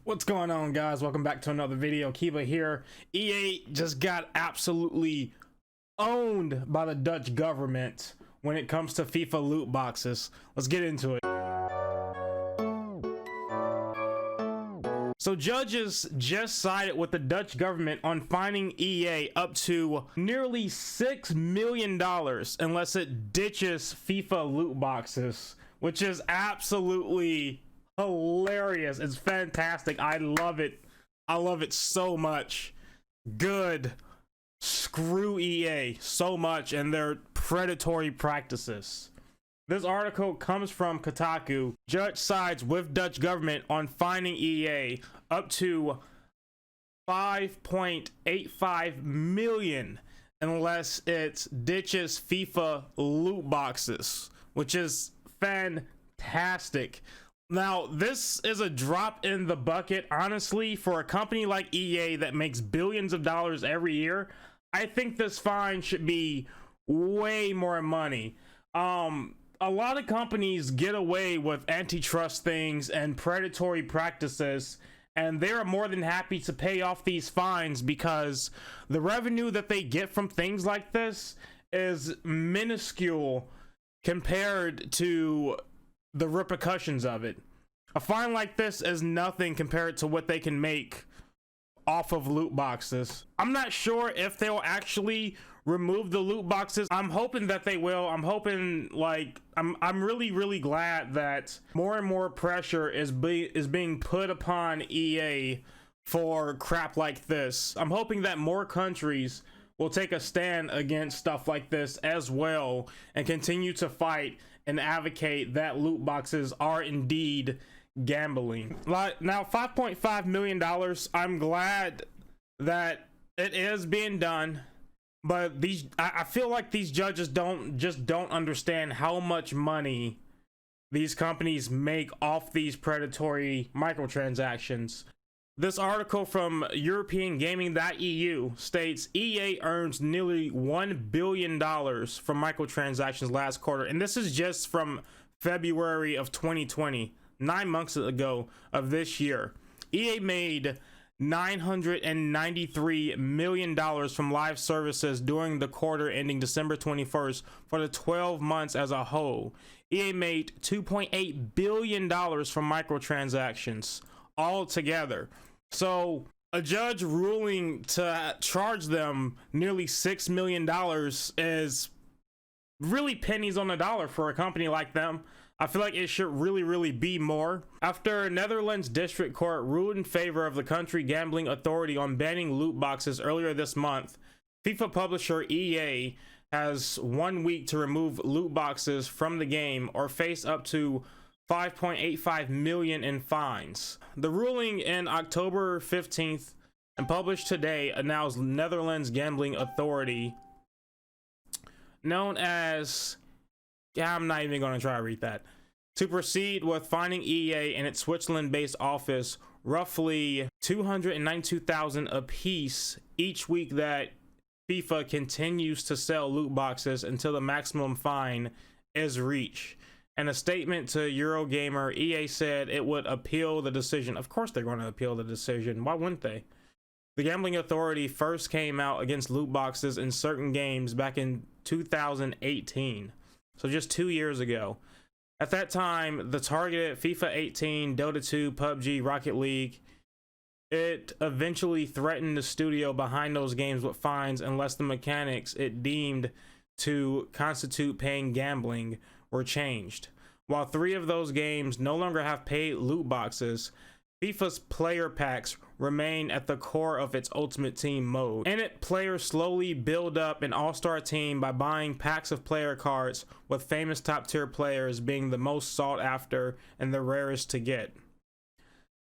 What's going on, guys? Welcome back to another video. Kiba here. EA just got absolutely owned by the Dutch government when it comes to FIFA loot boxes. Let's get into it. So judges just sided with the Dutch government on fining EA up to nearly $6 million unless it ditches FIFA loot boxes, which is absolutely hilarious. It's fantastic. I love it. I love it so much. Good. Screw EA so much and their predatory practices. This article comes from Kotaku. Judge sides with Dutch government on fining EA up to 5.85 million unless it ditches FIFA loot boxes, which is fantastic. Now, this is a drop in the bucket, honestly, for a company like EA that makes billions of dollars every year. I think this fine should be way more money. A lot of companies get away with antitrust things and predatory practices, and they're more than happy to pay off these fines because the revenue that they get from things like this is minuscule compared to the repercussions of it. A fine like this is nothing compared to what they can make off of loot boxes. I'm not sure if they'll actually remove the loot boxes. I'm hoping that they will. I'm hoping, like, I'm really glad that more and more pressure is being put upon EA for crap like this. I'm hoping that more countries will take a stand against stuff like this as well and continue to fight and advocate that loot boxes are indeed gambling. Now, $5.5 million, I'm glad that it is being done, but I feel like these judges don't understand how much money these companies make off these predatory microtransactions. This article from EuropeanGaming.eu states EA earns nearly $1 billion from microtransactions last quarter. And this is just from February of 2020, 9 months ago of this year. EA made $993 million from live services during the quarter ending December 21st for the 12 months as a whole. EA made $2.8 billion from microtransactions altogether. So a judge ruling to charge them nearly $6 million is really pennies on the dollar for a company like them. I feel like it should really be more. After Netherlands District Court ruled in favor of the country gambling authority on banning loot boxes earlier this month, FIFA publisher EA has 1 week to remove loot boxes from the game or face up to 5.85 million in fines. The ruling in October 15th and published today announced Netherlands Gambling Authority, known as, I'm not even going to try to read that, to proceed with fining EA and its Switzerland-based office roughly 292,000 apiece each week that FIFA continues to sell loot boxes until the maximum fine is reached. In a statement to Eurogamer, EA said it would appeal the decision. Of course they're going to appeal the decision. Why wouldn't they? The Gambling Authority first came out against loot boxes in certain games back in 2018. So just 2 years ago. At that time, the targeted FIFA 18, Dota 2, PUBG, Rocket League. It eventually threatened the studio behind those games with fines unless the mechanics it deemed to constitute paying gambling were changed. While 3 of those games no longer have paid loot boxes, FIFA's player packs remain at the core of its Ultimate Team mode. In it, players slowly build up an all-star team by buying packs of player cards, with famous top-tier players being the most sought after and the rarest to get.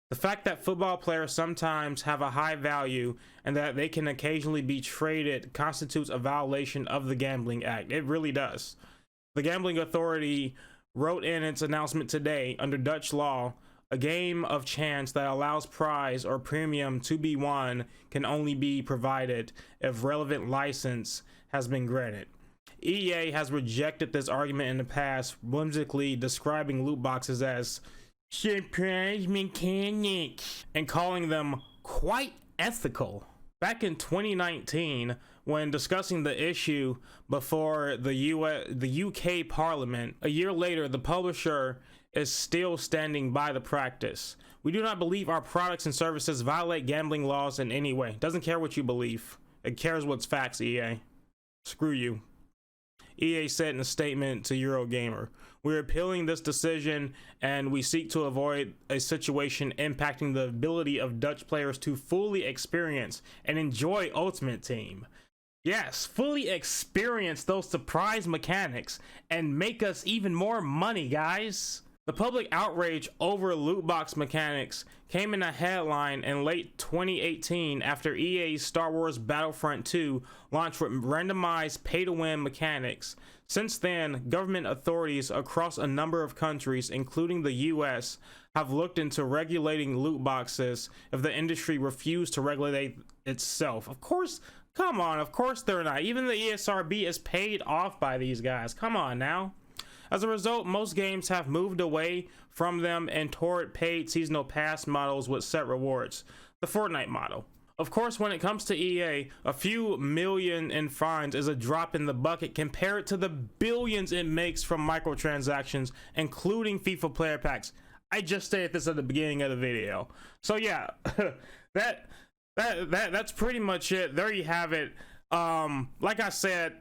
The fact that football players sometimes have a high value and that they can occasionally be traded constitutes a violation of the Gambling Act. It really does. The Gambling Authority wrote in its announcement today, under Dutch law, a game of chance that allows prize or premium to be won can only be provided if relevant license has been granted. EA has rejected this argument in the past, whimsically describing loot boxes as surprise mechanic, and calling them quite ethical. Back in 2019, when discussing the issue before the UK Parliament, a year later, the publisher is still standing by the practice. We do not believe our products and services violate gambling laws in any way. Doesn't care what you believe. It cares what's facts, EA. Screw you. EA said in a statement to Eurogamer, "We're appealing this decision and we seek to avoid a situation impacting the ability of Dutch players to fully experience and enjoy Ultimate Team." Yes, fully experience those surprise mechanics and make us even more money, guys. The public outrage over loot box mechanics came in a headline in late 2018 after EA's Star Wars Battlefront 2 launched with randomized pay-to-win mechanics. Since then, government authorities across a number of countries, including the US, have looked into regulating loot boxes if the industry refused to regulate itself. Of course, come on, of course they're not. Even the ESRB is paid off by these guys. Come on now. As a result, most games have moved away from them and toward paid seasonal pass models with set rewards, the Fortnite model. Of course, when it comes to EA, a few million in fines is a drop in the bucket compared to the billions it makes from microtransactions, including FIFA player packs. I just stated this at the beginning of the video. So yeah, that's pretty much it. There you have it. Like I said,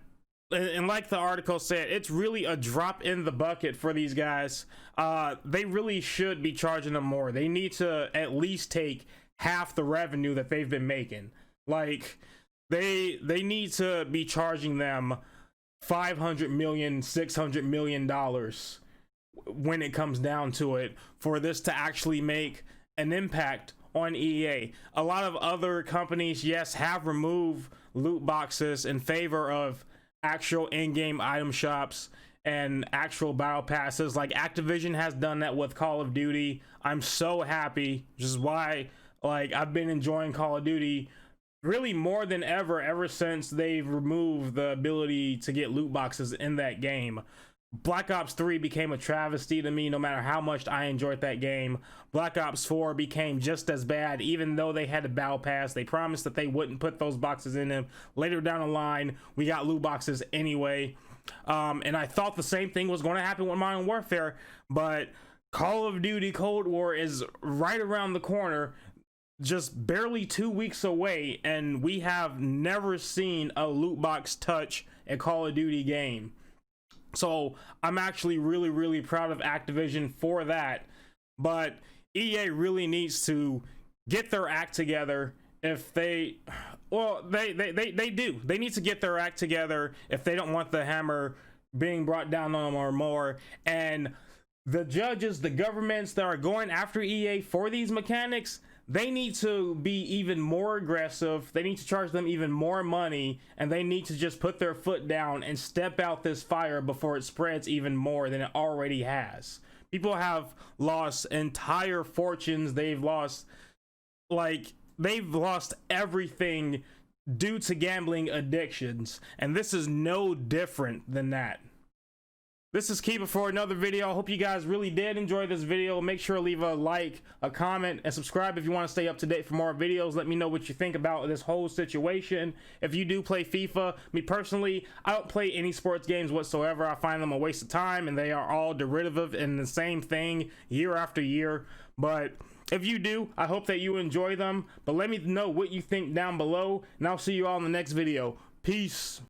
and like the article said, it's really a drop in the bucket for these guys. They really should be charging them more. They need to at least take half the revenue that they've been making. Like they need to be charging them $500 million, $600 million when it comes down to it for this to actually make an impact on EA. A lot of other companies, yes, have removed loot boxes in favor of actual in-game item shops and actual battle passes. Like Activision has done that with Call of Duty. I'm so happy, which is why like I've been enjoying Call of Duty really more than ever since they've removed the ability to get loot boxes in that game. Black Ops 3 became a travesty to me no matter how much I enjoyed that game. Black Ops 4 became just as bad, even though they had a battle pass. They promised that they wouldn't put those boxes in them. Later down the line, we got loot boxes anyway. And I thought the same thing was going to happen with Modern Warfare, but Call of Duty Cold War is right around the corner, just barely 2 weeks away, and we have never seen a loot box touch a Call of Duty game. So I'm actually really proud of Activision for that, but EA really needs to get their act together. If they, well, they do. They need to get their act together if they don't want the hammer being brought down on them or more. And the judges, the governments that are going after EA for these mechanics, they need to be even more aggressive. They need to charge them even more money, and they need to just put their foot down and step out this fire before it spreads even more than it already has. People have lost entire fortunes. They've lost everything due to gambling addictions, and this is no different than that. This is Keeper for another video. I hope you guys really did enjoy this video. Make sure to leave a like, a comment, and subscribe if you want to stay up to date for more videos. Let me know what you think about this whole situation. If you do play FIFA, me personally, I don't play any sports games whatsoever. I find them a waste of time, and they are all derivative and the same thing year after year. But if you do, I hope that you enjoy them. But let me know what you think down below, and I'll see you all in the next video. Peace.